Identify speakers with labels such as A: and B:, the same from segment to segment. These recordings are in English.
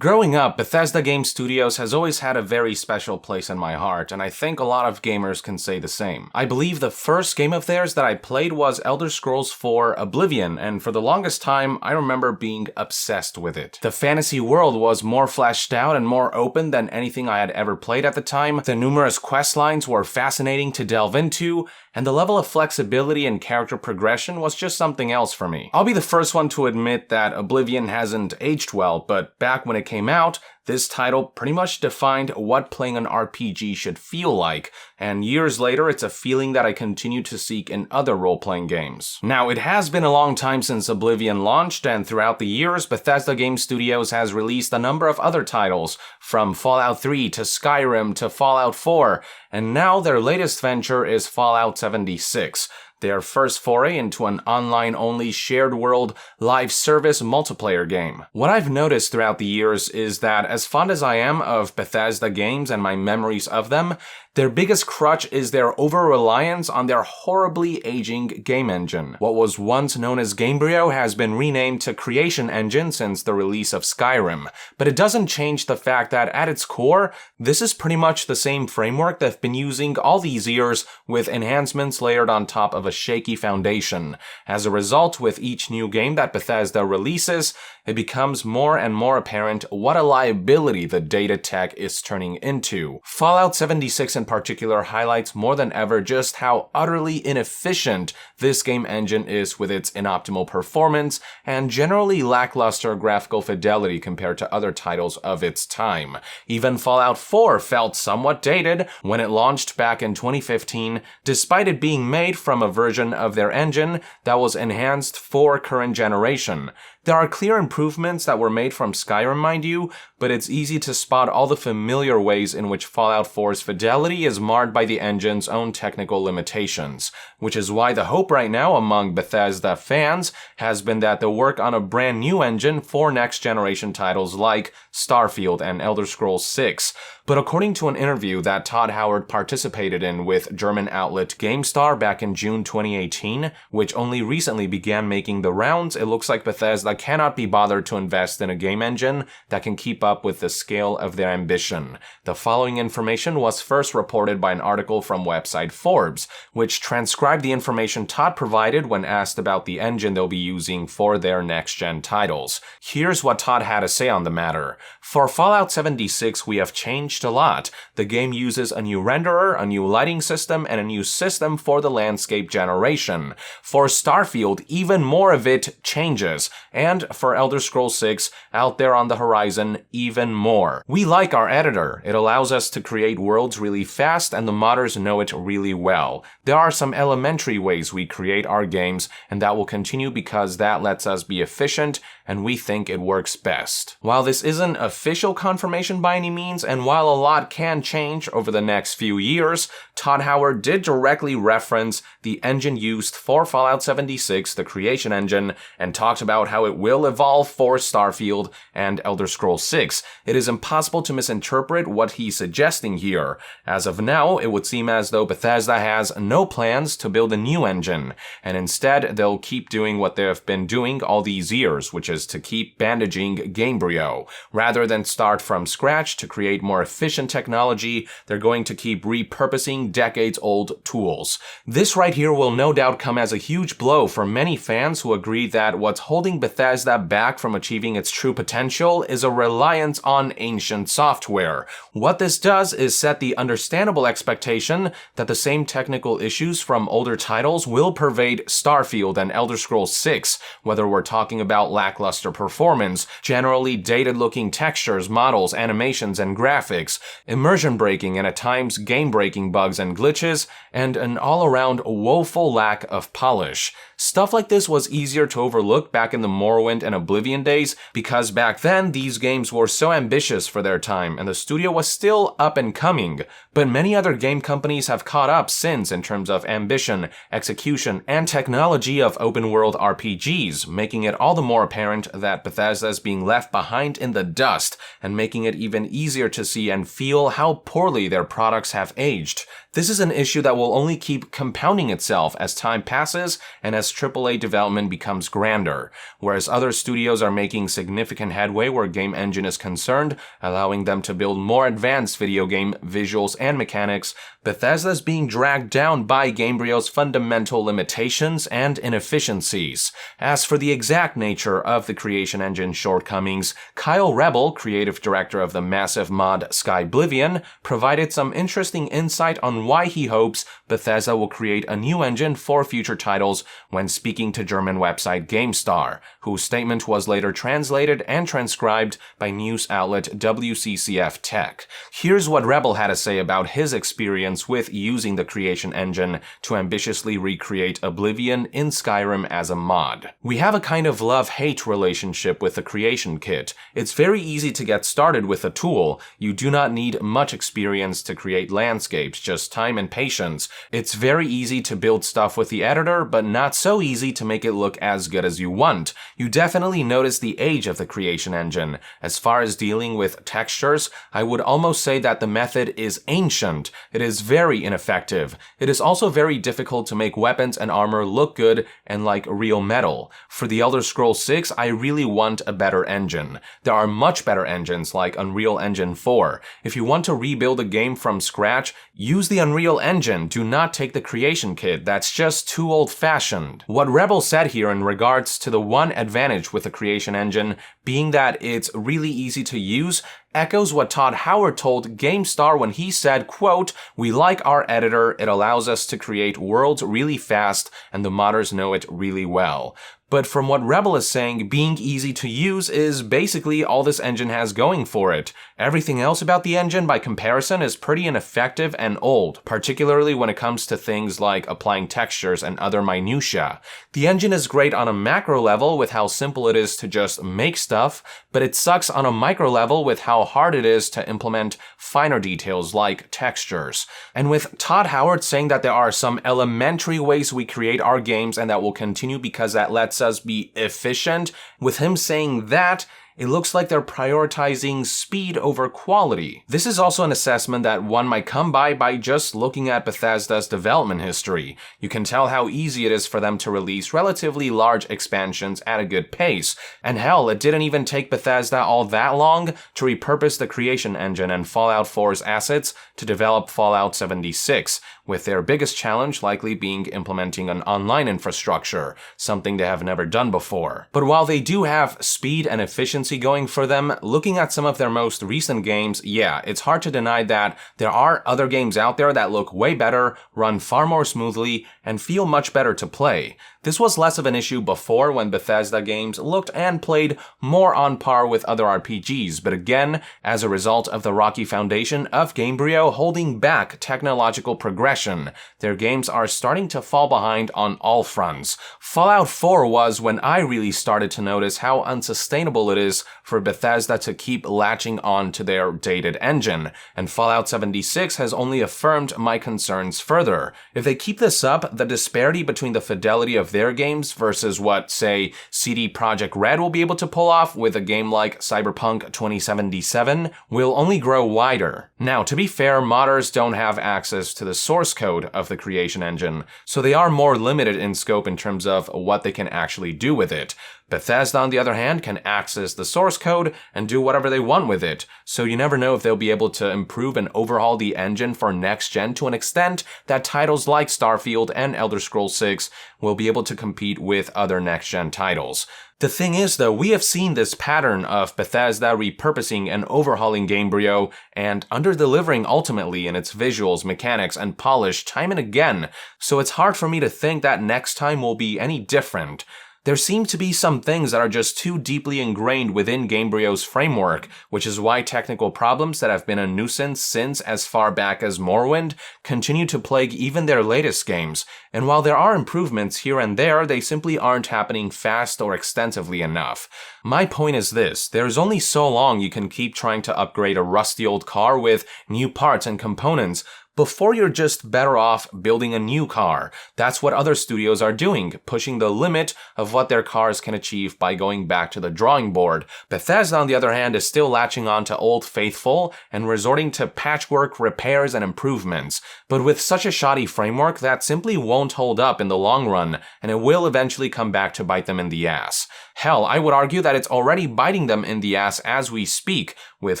A: Growing up, Bethesda Game Studios has always had a very special place in my heart, and I think a lot of gamers can say the same. I believe the first game of theirs that I played was Elder Scrolls 4 Oblivion, and for the longest time, I remember being obsessed with it. The fantasy world was more fleshed out and more open than anything I had ever played at the time, the numerous quest lines were fascinating to delve into, and the level of flexibility and character progression was just something else for me. I'll be the first one to admit that Oblivion hasn't aged well, but back when it came out, this title pretty much defined what playing an RPG should feel like, and years later it's a feeling that I continue to seek in other role-playing games. Now, it has been a long time since Oblivion launched, and throughout the years, Bethesda Game Studios has released a number of other titles, from Fallout 3 to Skyrim to Fallout 4, and now their latest venture is Fallout 76. Their first foray into an online-only shared world live service multiplayer game. What I've noticed throughout the years is that as fond as I am of Bethesda games and my memories of them, their biggest crutch is their over-reliance on their horribly aging game engine. What was once known as Gamebryo has been renamed to Creation Engine since the release of Skyrim, but it doesn't change the fact that at its core, this is pretty much the same framework they've been using all these years with enhancements layered on top of a shaky foundation. As a result, with each new game that Bethesda releases, it becomes more and more apparent what a liability the data tech is turning into. Fallout 76 in particular highlights more than ever just how utterly inefficient this game engine is with its inoptimal performance and generally lackluster graphical fidelity compared to other titles of its time. Even Fallout 4 felt somewhat dated when it launched back in 2015, despite it being made from a version of their engine that was enhanced for current generation. There are clear improvements that were made from Skyrim, mind you, but it's easy to spot all the familiar ways in which Fallout 4's fidelity is marred by the engine's own technical limitations, which is why the hope right now among Bethesda fans has been that they'll work on a brand new engine for next-generation titles like Starfield and Elder Scrolls 6. But according to an interview that Todd Howard participated in with German outlet GameStar back in June 2018, which only recently began making the rounds, it looks like Bethesda cannot be bothered to invest in a game engine that can keep up with the scale of their ambition. The following information was first reported by an article from website Forbes, which transcribed the information Todd provided when asked about the engine they'll be using for their next-gen titles. Here's what Todd had to say on the matter. For Fallout 76, we have changed a lot. The game uses a new renderer, a new lighting system, and a new system for the landscape generation. For Starfield, even more of it changes. And for Elder Scrolls 6, out there on the horizon, even more. We like our editor. It allows us to create worlds really fast, and the modders know it really well. There are some elementary ways we create our games, and that will continue because that lets us be efficient, and we think it works best. While this isn't official confirmation by any means, and while a lot can change over the next few years, Todd Howard did directly reference the engine used for Fallout 76, the Creation Engine, and talked about how it will evolve for Starfield and Elder Scrolls 6. It is impossible to misinterpret what he's suggesting here. As of now, it would seem as though Bethesda has no plans to build a new engine, and instead they'll keep doing what they've been doing all these years, which is to keep bandaging Gamebryo. Rather than start from scratch to create more efficient technology, they're going to keep repurposing decades-old tools. This right here will no doubt come as a huge blow for many fans who agree that what's holding Bethesda back from achieving its true potential is a reliance on ancient software. What this does is set the understandable expectation that the same technical issues from older titles will pervade Starfield and Elder Scrolls 6, whether we're talking about lackluster performance, generally dated-looking textures, models, animations, and graphics, immersion breaking and at times game-breaking bugs and glitches, and an all-around woeful lack of polish. Stuff like this was easier to overlook back in the Morrowind and Oblivion days because back then these games were so ambitious for their time and the studio was still up and coming, but many other game companies have caught up since in terms of ambition, execution, and technology of open-world RPGs, making it all the more apparent that Bethesda is being left behind in the dust and making it even easier to see and feel how poorly their products have aged. This is an issue that will only keep compounding itself as time passes and as AAA development becomes grander, whereas other studios are making significant headway where game engine is concerned, allowing them to build more advanced video game visuals and mechanics. Bethesda is being dragged down by Gamebryo's fundamental limitations and inefficiencies. As for the exact nature of the creation engine shortcomings, Kyle Rebel, creative director of the massive mod Skyblivion, provided some interesting insight on why he hopes Bethesda will create a new engine for future titles when speaking to German website GameStar, whose statement was later translated and transcribed by news outlet WCCF Tech. Here's what Rebel had to say about his experience with using the creation engine to ambitiously recreate Oblivion in Skyrim as a mod. "We have a kind of love-hate relationship with the creation kit. It's very easy to get started with a tool. You do not need much experience to create landscapes, just time and patience. It's very easy to build stuff with the editor, but not so easy to make it look as good as you want. You definitely notice the age of the creation engine. As far as dealing with textures, I would almost say that the method is ancient. It is very ineffective. It is also very difficult to make weapons and armor look good and like real metal. For the Elder Scrolls 6, I really want a better engine. There are much better engines like Unreal Engine 4. If you want to rebuild a game from scratch, use the Unreal Engine. Do not take the creation kit. That's just too old-fashioned." What Rebel said here in regards to the one advantage with the creation engine being that it's really easy to use echoes what Todd Howard told GameStar when he said, quote, "We like our editor, it allows us to create worlds really fast and the modders know it really well." But from what Rebel is saying, being easy to use is basically all this engine has going for it. Everything else about the engine, by comparison, is pretty ineffective and old, particularly when it comes to things like applying textures and other minutiae. The engine is great on a macro level with how simple it is to just make stuff, but it sucks on a micro level with how hard it is to implement finer details like textures. And with Todd Howard saying that there are some elementary ways we create our games and that will continue because that lets us be efficient, with him saying that, it looks like they're prioritizing speed over quality. This is also an assessment that one might come by just looking at Bethesda's development history. You can tell how easy it is for them to release relatively large expansions at a good pace. And hell, it didn't even take Bethesda all that long to repurpose the creation engine and Fallout 4's assets to develop Fallout 76, with their biggest challenge likely being implementing an online infrastructure, something they have never done before. But while they do have speed and efficiency going for them, looking at some of their most recent games, yeah, it's hard to deny that there are other games out there that look way better, run far more smoothly, and feel much better to play. This was less of an issue before when Bethesda games looked and played more on par with other RPGs, but again, as a result of the rocky foundation of Gamebryo holding back technological progression, their games are starting to fall behind on all fronts. Fallout 4 was when I really started to notice how unsustainable it is for Bethesda to keep latching on to their dated engine, and Fallout 76 has only affirmed my concerns further. If they keep this up, the disparity between the fidelity of their games versus what, say, CD Projekt Red will be able to pull off with a game like Cyberpunk 2077 will only grow wider. Now, to be fair, modders don't have access to the source code of the creation engine, so they are more limited in scope in terms of what they can actually do with it. Bethesda, on the other hand, can access the source code and do whatever they want with it, so you never know if they'll be able to improve and overhaul the engine for next-gen to an extent that titles like Starfield and Elder Scrolls 6 will be able to compete with other next-gen titles. The thing is, though, we have seen this pattern of Bethesda repurposing and overhauling Gamebryo and under-delivering ultimately in its visuals, mechanics, and polish time and again, so it's hard for me to think that next time will be any different. There seem to be some things that are just too deeply ingrained within Gamebryo's framework, which is why technical problems that have been a nuisance since as far back as Morrowind continue to plague even their latest games, and while there are improvements here and there, they simply aren't happening fast or extensively enough. My point is this, there's only so long you can keep trying to upgrade a rusty old car with new parts and components, before you're just better off building a new car. That's what other studios are doing, pushing the limit of what their cars can achieve by going back to the drawing board. Bethesda, on the other hand, is still latching on to Old Faithful and resorting to patchwork, repairs, and improvements. But with such a shoddy framework, that simply won't hold up in the long run, and it will eventually come back to bite them in the ass. Hell, I would argue that it's already biting them in the ass as we speak, with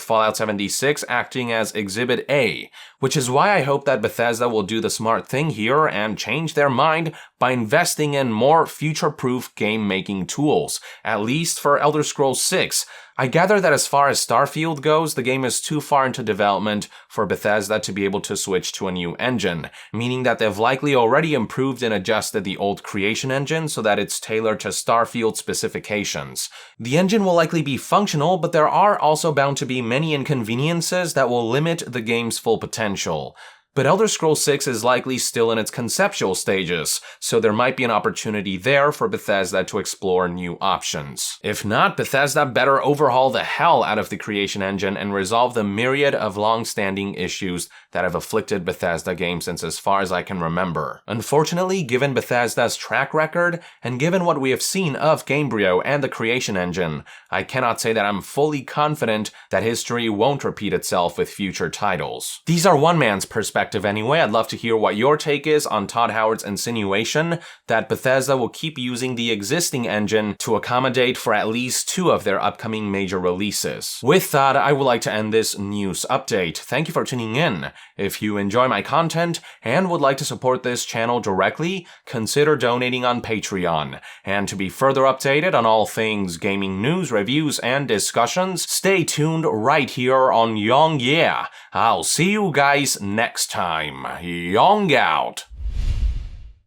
A: Fallout 76 acting as Exhibit A, which is why I hope that Bethesda will do the smart thing here and change their mind by investing in more future-proof game-making tools, at least for Elder Scrolls 6. I gather that as far as Starfield goes, the game is too far into development for Bethesda to be able to switch to a new engine, meaning that they've likely already improved and adjusted the old creation engine so that it's tailored to Starfield specifications. The engine will likely be functional, but there are also bound to be many inconveniences that will limit the game's full potential. But Elder Scrolls 6 is likely still in its conceptual stages, so there might be an opportunity there for Bethesda to explore new options. If not, Bethesda better overhaul the hell out of the creation engine and resolve the myriad of long-standing issues that have afflicted Bethesda games since as far as I can remember. Unfortunately, given Bethesda's track record, and given what we have seen of Gamebryo and the creation engine, I cannot say that I'm fully confident that history won't repeat itself with future titles. These are one man's perspectives anyway. I'd love to hear what your take is on Todd Howard's insinuation that Bethesda will keep using the existing engine to accommodate for at least 2 of their upcoming major releases. With that, I would like to end this news update. Thank you for tuning in. If you enjoy my content and would like to support this channel directly, consider donating on Patreon. And to be further updated on all things gaming news, reviews, and discussions, stay tuned right here on Young Yeah. I'll see you guys next time. Young out.